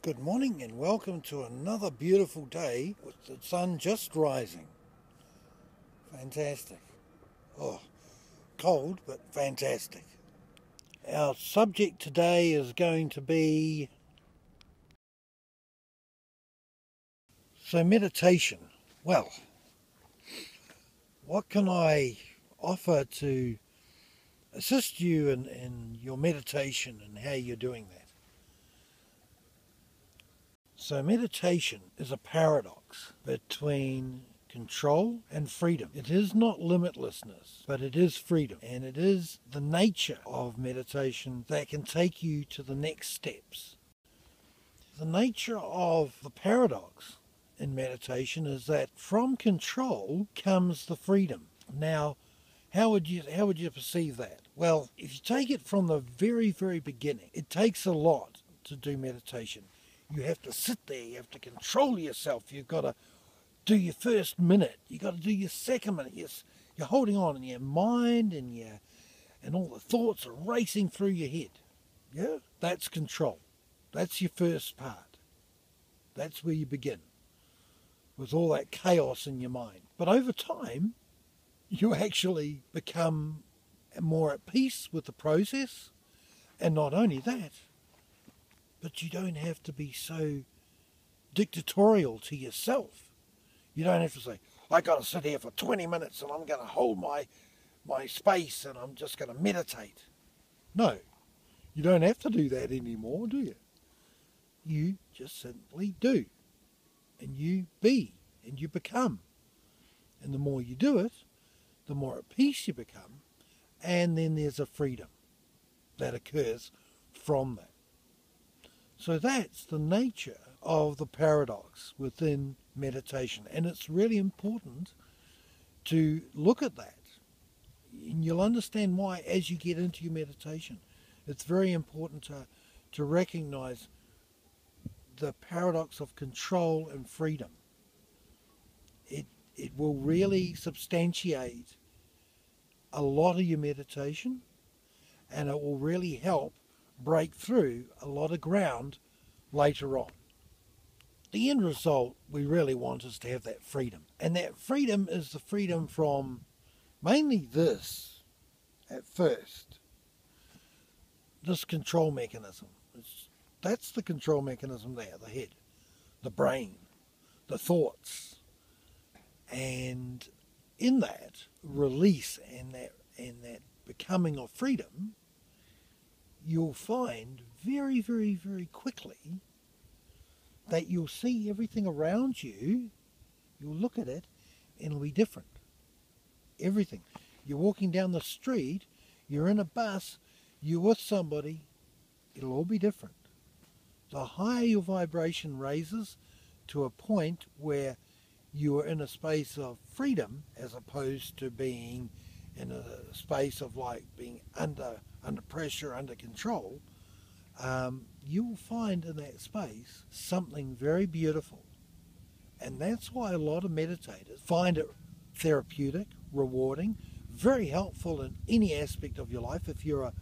Good morning and welcome to another beautiful day with the sun just rising. Fantastic. Oh, cold but fantastic. Our subject today is going to be meditation. Well, what can I offer to assist you in your meditation and how you're doing that? So meditation is a paradox between control and freedom. It is not limitlessness, but it is freedom. And it is the nature of meditation that can take you to the next steps. The nature of the paradox in meditation is that from control comes the freedom. Now, how would you perceive that? Well, if you take it from the very, very beginning, it takes a lot to do meditation. You have to sit there, you have to control yourself, you've got to do your first minute, you've got to do your second minute. Yes, you're holding on in your mind and all the thoughts are racing through your head. Yeah, that's control. That's your first part. That's where you begin, with all that chaos in your mind. But over time, you actually become more at peace with the process, and not only that, but you don't have to be so dictatorial to yourself. You don't have to say, I got to sit here for 20 minutes and I'm going to hold my space and I'm just going to meditate. No, you don't have to do that anymore, do you? You just simply do. And you be and you become. And the more you do it, the more at peace you become. And then there's a freedom that occurs from that. So that's the nature of the paradox within meditation. And it's really important to look at that. And you'll understand why as you get into your meditation. It's very important to recognize the paradox of control and freedom. It will really substantiate a lot of your meditation, and it will really help break through a lot of ground later on. The end result we really want is to have that freedom. And that freedom is the freedom from mainly this, at first, this control mechanism. That's the control mechanism there, the head, the brain, the thoughts. And in that release and that becoming of freedom, you'll find very, very, very quickly that you'll see everything around you, you'll look at it, and it'll be different. Everything. You're walking down the street, you're in a bus, you're with somebody, it'll all be different. The higher your vibration raises to a point where you are in a space of freedom as opposed to being in a space of like being under pressure, under control, you will find in that space something very beautiful. And that's why a lot of meditators find it therapeutic, rewarding, very helpful in any aspect of your life. If you're a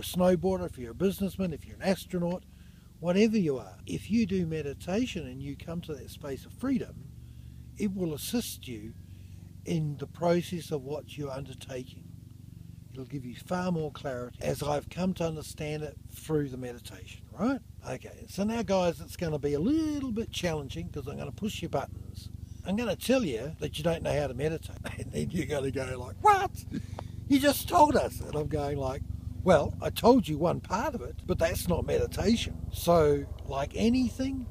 snowboarder, if you're a businessman, if you're an astronaut, whatever you are, if you do meditation and you come to that space of freedom, it will assist you in the process of what you're undertaking. It'll give you far more clarity as I've come to understand it through the meditation, right? Okay, so now guys, it's going to be a little bit challenging because I'm going to push your buttons. I'm going to tell you that you don't know how to meditate. And then you're going to go like, what? You just told us. And I'm going like, well, I told you one part of it, but that's not meditation. So like anything,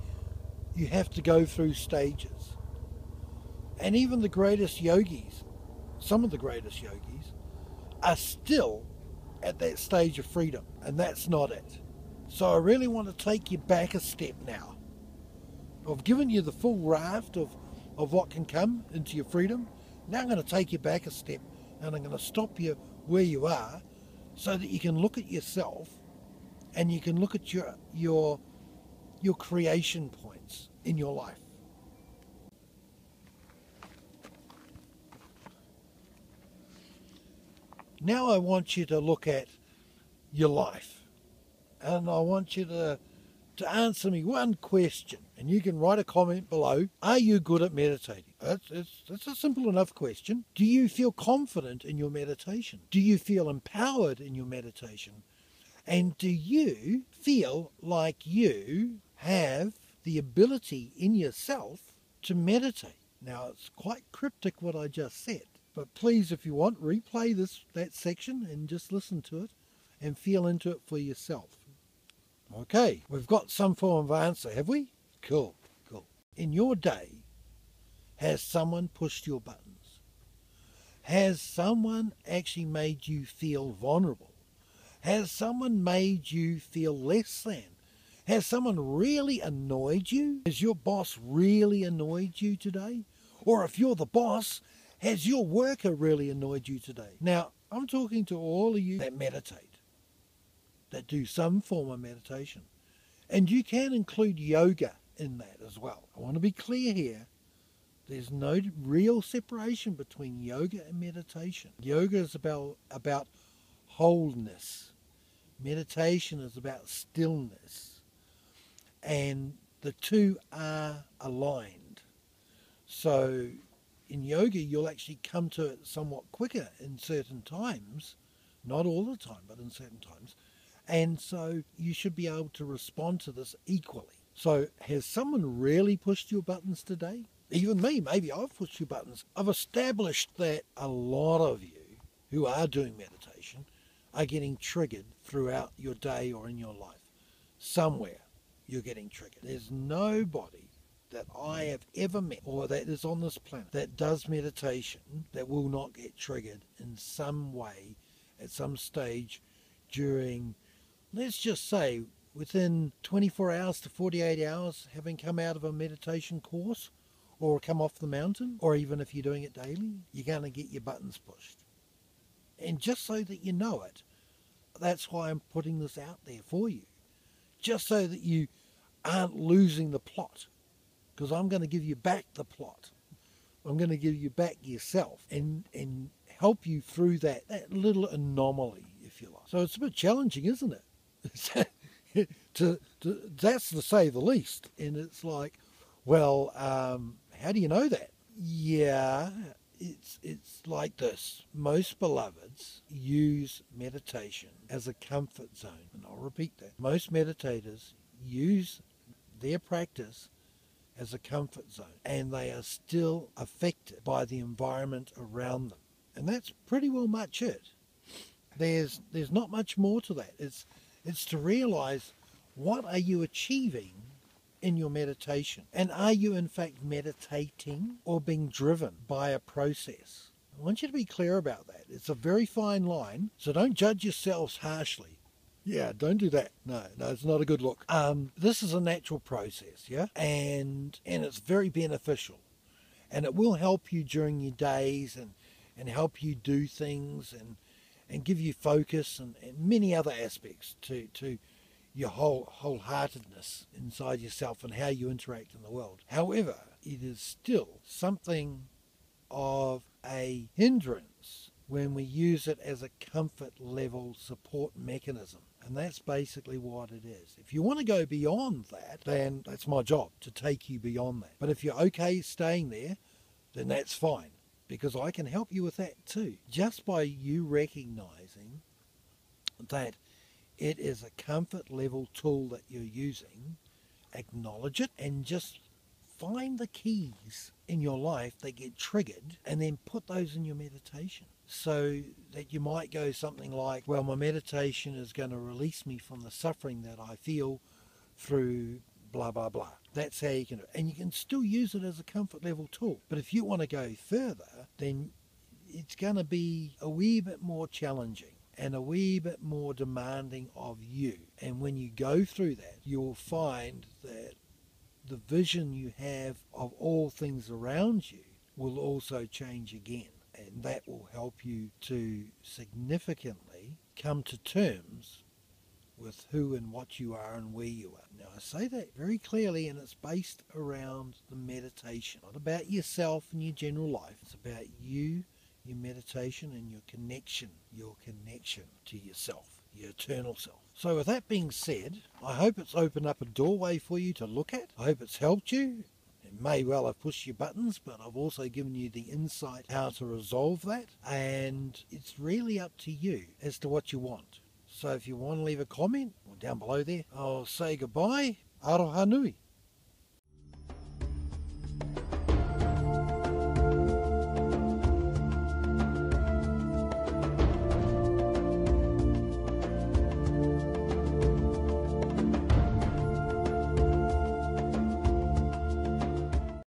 you have to go through stages. And even the greatest yogis, some of the greatest yogis, are still at that stage of freedom, and that's not it. So I really want to take you back a step now. I've given you the full raft of what can come into your freedom. Now I'm going to take you back a step, and I'm going to stop you where you are so that you can look at yourself and you can look at your creation points in your life. Now I want you to look at your life, and I want you to to answer me one question, and you can write a comment below. Are you good at meditating? That's a simple enough question. Do you feel confident in your meditation? Do you feel empowered in your meditation? And do you feel like you have the ability in yourself to meditate? Now, it's quite cryptic what I just said, but please, if you want, replay that section and just listen to it and feel into it for yourself. Okay, we've got some form of answer, have we? Cool. In your day, has someone pushed your buttons? Has someone actually made you feel vulnerable? Has someone made you feel less than? Has someone really annoyed you? Has your boss really annoyed you today? Or if you're the boss, has your worker really annoyed you today? Now, I'm talking to all of you that meditate, that do some form of meditation. And you can include yoga in that as well. I want to be clear here. There's no real separation between yoga and meditation. Yoga is about wholeness. Meditation is about stillness. And the two are aligned. So in yoga, you'll actually come to it somewhat quicker in certain times. Not all the time, but in certain times. And so you should be able to respond to this equally. So has someone really pushed your buttons today? Even me, maybe I've pushed your buttons. I've established that a lot of you who are doing meditation are getting triggered throughout your day or in your life. Somewhere you're getting triggered. There's nobody that I have ever met or that is on this planet that does meditation that will not get triggered in some way at some stage during, let's just say, within 24 hours to 48 hours, having come out of a meditation course or come off the mountain, or even if you're doing it daily, you're going to get your buttons pushed. And just so that you know it, that's why I'm putting this out there for you. Just so that you aren't losing the plot. Because I'm going to give you back the plot. I'm going to give you back yourself and help you through that little anomaly, if you like. So it's a bit challenging, isn't it? That's to say the least. And it's like, well, how do you know that? Yeah, it's like this. Most beloveds use meditation as a comfort zone. And I'll repeat that. Most meditators use their practice as a comfort zone. And they are still affected by the environment around them. And that's pretty well much it. There's not much more to that. It's to realize, what are you achieving in your meditation? And are you in fact meditating or being driven by a process? I want you to be clear about that. It's a very fine line, so don't judge yourselves harshly. Yeah, don't do that. No, it's not a good look. This is a natural process, yeah? And it's very beneficial. And it will help you during your days and help you do things and give you focus and many other aspects to your wholeheartedness inside yourself and how you interact in the world. However, it is still something of a hindrance when we use it as a comfort level support mechanism. And that's basically what it is. If you want to go beyond that, then that's my job, to take you beyond that. But if you're okay staying there, then that's fine, because I can help you with that too. Just by you recognizing that it is a comfort level tool that you're using, acknowledge it and just find the keys in your life that get triggered and then put those in your meditation. So that you might go something like, well, my meditation is going to release me from the suffering that I feel through blah, blah, blah. That's how you can do it. And you can still use it as a comfort level tool. But if you want to go further, then it's going to be a wee bit more challenging and a wee bit more demanding of you. And when you go through that, you'll find that the vision you have of all things around you will also change again. And that will help you to significantly come to terms with who and what you are and where you are. Now, I say that very clearly, and it's based around the meditation. Not about yourself and your general life. It's about you, your meditation, and your connection to yourself. your eternal self. So with that being said, I hope it's opened up a doorway for you to look at. I hope it's helped you. It may well have pushed your buttons, but I've also given you the insight how to resolve that. And it's really up to you as to what you want. So if you want to leave a comment, or down below there, I'll say goodbye. Aroha nui.